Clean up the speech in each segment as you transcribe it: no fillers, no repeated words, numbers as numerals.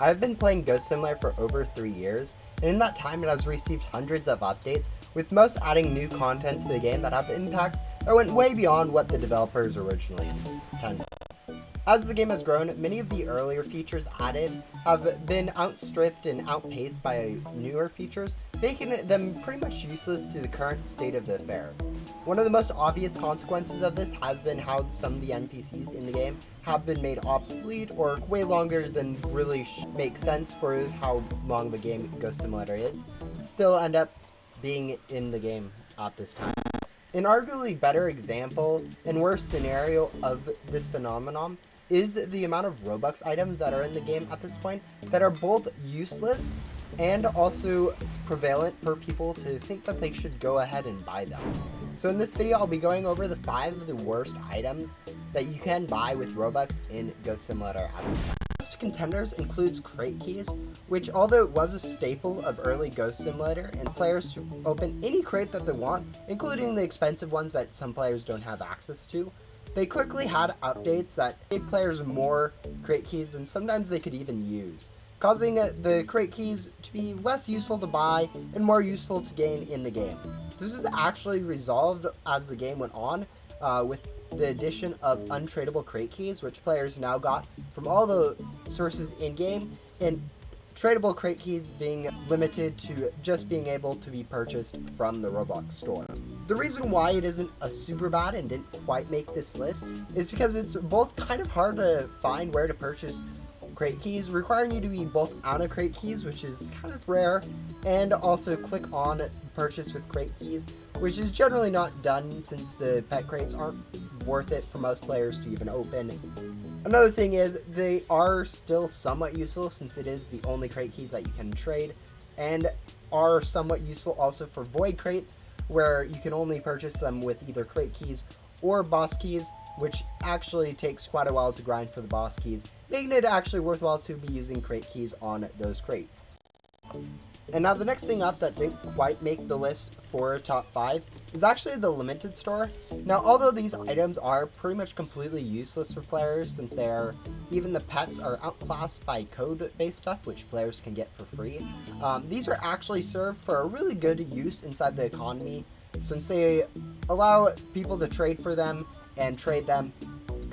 I've been playing Ghost Simulator for over 3 years, and in that time it has received hundreds of updates, with most adding new content to the game that have impacts that went way beyond what the developers originally intended. As the game has grown, many of the earlier features added have been outstripped and outpaced by newer features, making them pretty much useless to the current state of the affair. One of the most obvious consequences of this has been how some of the NPCs in the game have been made obsolete or way longer than really makes sense for how long the game Ghost Simulator is, but still end up being in the game at this time. An arguably better example and worse scenario of this phenomenon is the amount of Robux items that are in the game at this point that are both useless and also prevalent for people to think that they should go ahead and buy them. So in this video, I'll be going over the 5 of the worst items that you can buy with Robux in Ghost Simulator at this time. First contenders includes crate keys, which although it was a staple of early Ghost Simulator and players to open any crate that they want, including the expensive ones that some players don't have access to, they quickly had updates that gave players more crate keys than sometimes they could even use, causing the crate keys to be less useful to buy and more useful to gain in the game. This is actually resolved as the game went on with the addition of untradeable crate keys, which players now got from all the sources in-game, and tradable crate keys being limited to just being able to be purchased from the Roblox store. The reason why it isn't a super bad and didn't quite make this list is because it's both kind of hard to find where to purchase crate keys, requiring you to be both out of crate keys, which is kind of rare, and also click on purchase with crate keys, which is generally not done since the pet crates aren't worth it for most players to even open. Another thing is they are still somewhat useful since it is the only crate keys that you can trade, and are somewhat useful also for void crates, where you can only purchase them with either crate keys or boss keys, which actually takes quite a while to grind for the boss keys, making it actually worthwhile to be using crate keys on those crates. And now the next thing up that didn't quite make the list for top 5 is actually the limited store. Now, although these items are pretty much completely useless for players since even the pets are outclassed by code-based stuff, which players can get for free, these are actually served for a really good use inside the economy since they allow people to trade for them and trade them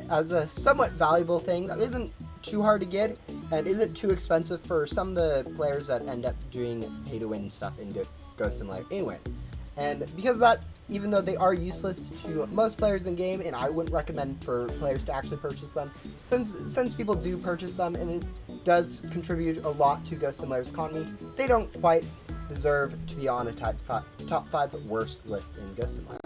as a somewhat valuable thing that isn't too hard to get and isn't too expensive for some of the players that end up doing pay-to-win stuff in Ghost Simulator anyways. And because of that, even though they are useless to most players in game, and I wouldn't recommend for players to actually purchase them, since people do purchase them and it does contribute a lot to Ghost Simulator's economy, they don't quite deserve to be on a top 5 worst list in Ghost Simulator.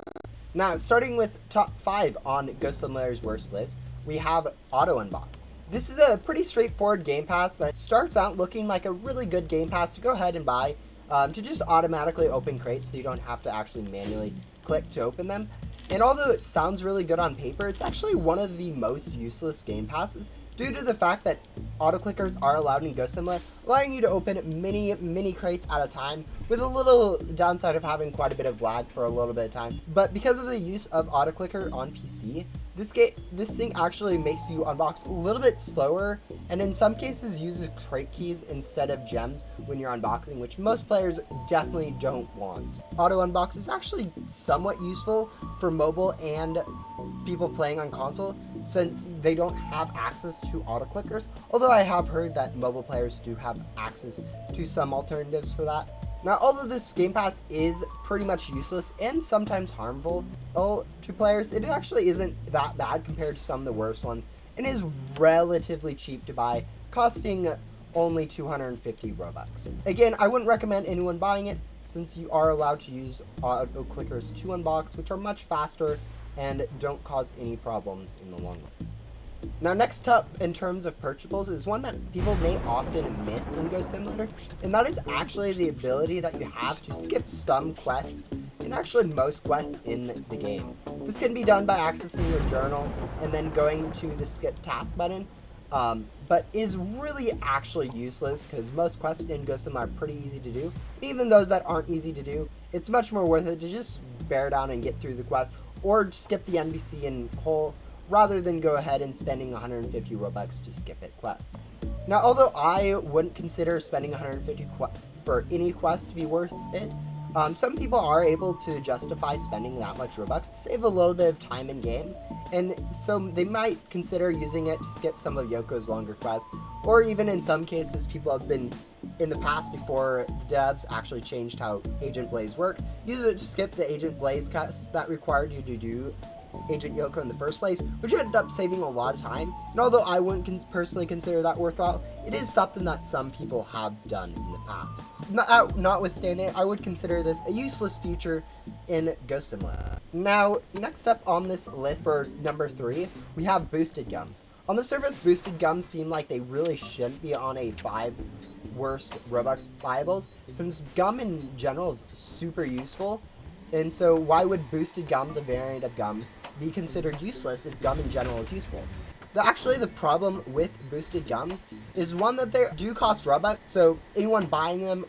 Now, starting with top 5 on Ghost Simulator's worst list, we have Auto Unbox. This is a pretty straightforward game pass that starts out looking like a really good game pass to go ahead and buy, to just automatically open crates so you don't have to actually manually click to open them. And although it sounds really good on paper, it's actually one of the most useless game passes due to the fact that auto clickers are allowed in Ghost Simulator, allowing you to open mini crates at a time, with a little downside of having quite a bit of lag for a little bit of time. But because of the use of auto clicker on PC, this thing actually makes you unbox a little bit slower, and in some cases uses crate keys instead of gems when you're unboxing, which most players definitely don't want. Auto unbox is actually somewhat useful for mobile and people playing on console since they don't have access to auto clickers, although I have heard that mobile players do have access to some alternatives for that. Now, although this game pass is pretty much useless and sometimes harmful to players, it actually isn't that bad compared to some of the worst ones, and is relatively cheap to buy, costing only 250 Robux. Again, I wouldn't recommend anyone buying it since you are allowed to use auto clickers to unbox, which are much faster and don't cause any problems in the long run. Now, next up in terms of purchables is one that people may often miss in Ghost Simulator, and that is actually the ability that you have to skip some quests, and actually most quests in the game. This can be done by accessing your journal and then going to the skip task button, but is really actually useless because most quests in Ghost Simulator are pretty easy to do. Even those that aren't easy to do, it's much more worth it to just bear down and get through the quest, or skip the NPC in whole, rather than go ahead and spending 150 Robux to skip it quests. Now, although I wouldn't consider spending 150 for any quest to be worth it, some people are able to justify spending that much Robux to save a little bit of time in game, and so they might consider using it to skip some of Yoko's longer quests, or even in some cases people have been, in the past before the devs actually changed how Agent Blaze worked, use it to skip the Agent Blaze quests that required you to do Agent Yoko in the first place, which ended up saving a lot of time. And although I wouldn't personally consider that worthwhile, it is something that some people have done in the past. Notwithstanding, I would consider this a useless feature in Ghost Simulator. Now, next up on this list for number 3, we have boosted gums. On the surface, boosted gums seem like they really shouldn't be on a 5 worst Robux buyables, since gum in general is super useful. And so why would boosted gums, a variant of gum, be considered useless if gum in general is useful? Actually, the problem with boosted gums is one that they do cost Robux, so anyone buying them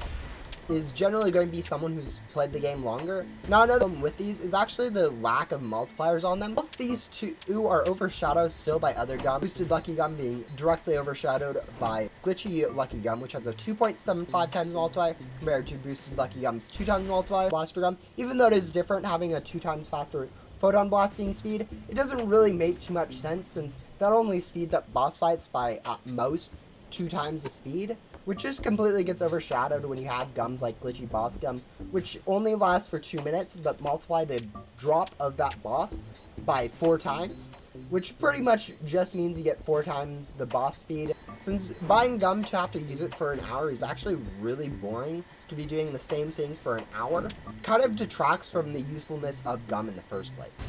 is generally going to be someone who's played the game longer. Now, another problem with these is actually the lack of multipliers on them. Both these two are overshadowed still by other gums, boosted Lucky Gum being directly overshadowed by glitchy Lucky Gum, which has a 2.75 times multiplier compared to boosted Lucky Gum's 2 times multiplier. Blaster Gum, even though it is different having a 2 times faster photon blasting speed, it doesn't really make too much sense since that only speeds up boss fights by at most 2 times the speed, which just completely gets overshadowed when you have gums like Glitchy Boss Gum, which only lasts for 2 minutes, but multiply the drop of that boss by 4 times, which pretty much just means you get 4 times the boss speed. Since buying gum to have to use it for an hour is actually really boring to be doing the same thing for an hour, kind of detracts from the usefulness of gum in the first place.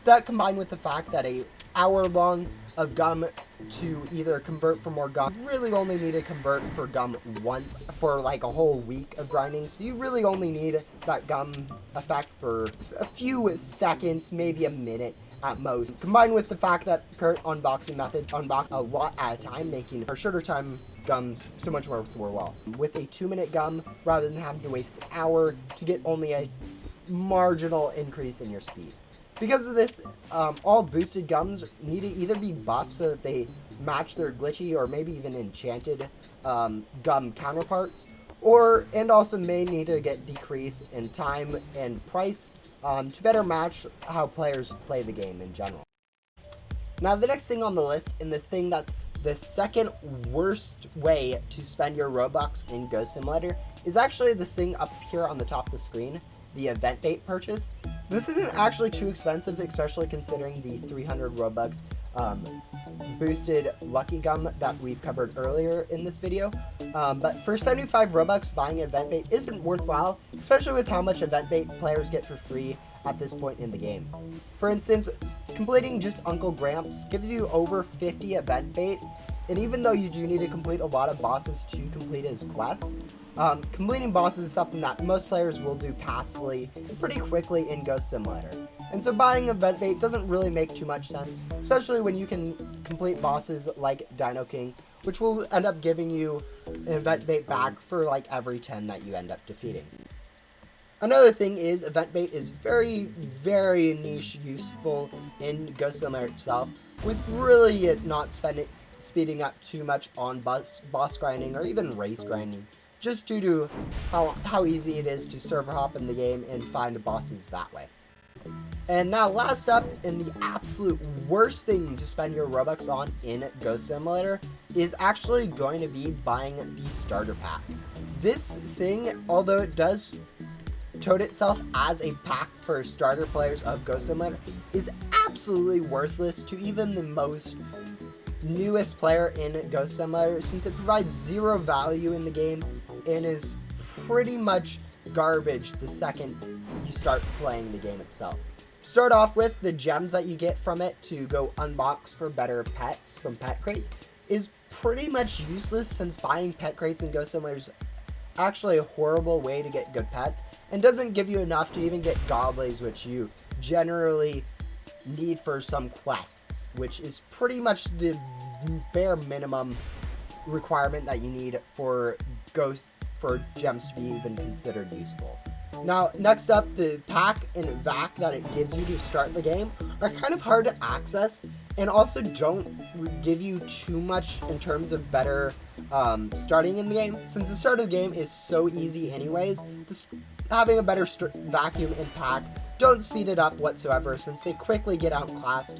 That combined with the fact that a hour long of gum to either convert for more gum, you really only need to convert for gum once for like a whole week of grinding, so you really only need that gum effect for a few seconds, maybe a minute at most. Combined with the fact that current unboxing methods unbox a lot at a time, making our shorter time gums so much more worthwhile. With a 2-minute gum, rather than having to waste an hour to get only a marginal increase in your speed. Because of this, all boosted gums need to either be buffed so that they match their glitchy or maybe even enchanted gum counterparts, and also may need to get decreased in time and price to better match how players play the game in general. Now, the next thing on the list, and the thing that's the second worst way to spend your Robux in Ghost Simulator, is actually this thing up here on the top of the screen, the event bait purchase. This isn't actually too expensive, especially considering the 300 Robux boosted Lucky Gum that we've covered earlier in this video. But for 75 Robux, buying event bait isn't worthwhile, especially with how much event bait players get for free at this point in the game. For instance, completing just Uncle Gramps gives you over 50 event bait, and even though you do need to complete a lot of bosses to complete his quest, completing bosses is something that most players will do passively pretty quickly in Ghost Simulator. And so buying event bait doesn't really make too much sense, especially when you can complete bosses like Dino King, which will end up giving you an event bait back for like every 10 that you end up defeating. Another thing is event bait is very, very niche useful in Ghost Simulator itself, with really not speeding up too much on boss grinding or even race grinding, just due to how easy it is to server hop in the game and find bosses that way. And now last up, and the absolute worst thing to spend your Robux on in Ghost Simulator is actually going to be buying the starter pack. This thing, although it does tote itself as a pack for starter players of Ghost Simulator, is absolutely worthless to even the most newest player in Ghost Simulator, since it provides zero value in the game and is pretty much garbage the second you start playing the game itself. To start off with, the gems that you get from it to go unbox for better pets from pet crates is pretty much useless, since buying pet crates in Ghost Simulator is actually a horrible way to get good pets and doesn't give you enough to even get godlies, which you generally need for some quests, which is pretty much the bare minimum requirement that you need for gems to be even considered useful. Now, next up, the pack and vac that it gives you to start the game are kind of hard to access, and also don't give you too much in terms of better starting in the game. Since the start of the game is so easy anyways, having a better vacuum and pack, don't speed it up whatsoever, since they quickly get outclassed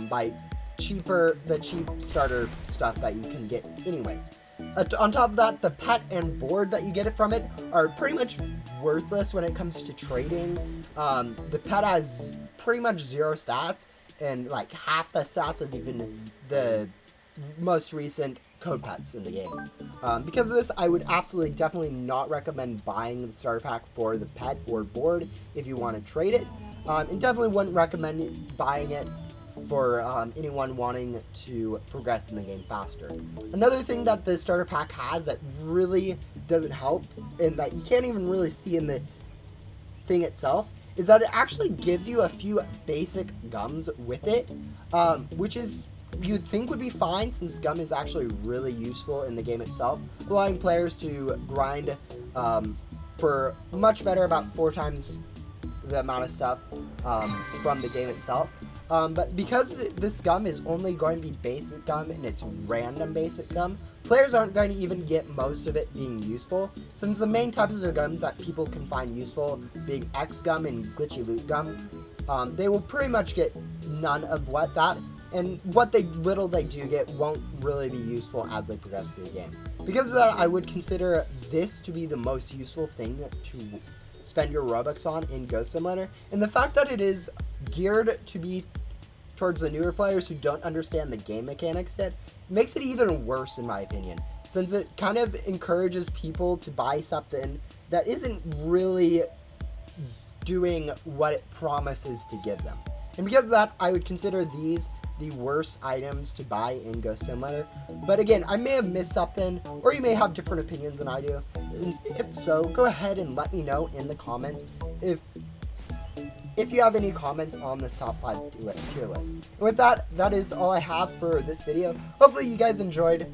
by the cheap starter stuff that you can get anyways. On top of that, the pet and board that you get from it are pretty much worthless when it comes to trading. The pet has pretty much 0 stats, and like half the stats of even the most recent code pets in the game. Because of this, I would absolutely definitely not recommend buying the starter pack for the pet or board if you want to trade it. And definitely wouldn't recommend buying it for anyone wanting to progress in the game faster. Another thing that the starter pack has that really doesn't help, and that you can't even really see in the thing itself, is that it actually gives you a few basic gums with it, which is you'd think would be fine, since gum is actually really useful in the game itself, allowing players to grind for much better, about 4 times the amount of stuff from the game itself. But because this gum is only going to be basic gum and it's random basic gum, players aren't going to even get most of it being useful, since the main types of gums that people can find useful, being X gum and glitchy loot gum, they will pretty much get none of that, and what little they do get won't really be useful as they progress through the game. Because of that, I would consider this to be the most useful thing to spend your Robux on in Ghost Simulator, and the fact that it is geared to be towards the newer players who don't understand the game mechanics yet makes it even worse, in my opinion, since it kind of encourages people to buy something that isn't really doing what it promises to give them. And because of that, I would consider these the worst items to buy in Ghost Simulator. But again, I may have missed something, or you may have different opinions than I do. And if so, go ahead and let me know in the comments if you have any comments on this top 5 tier list. And with that, that is all I have for this video. Hopefully you guys enjoyed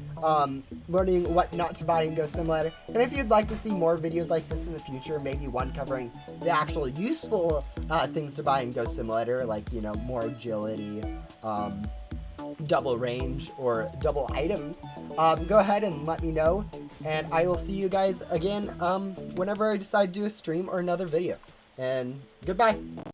learning what not to buy in Ghost Simulator. And if you'd like to see more videos like this in the future, maybe one covering the actual useful things to buy in Ghost Simulator, like, you know, more agility, double range, or double items, go ahead and let me know. And I will see you guys again whenever I decide to do a stream or another video. And goodbye.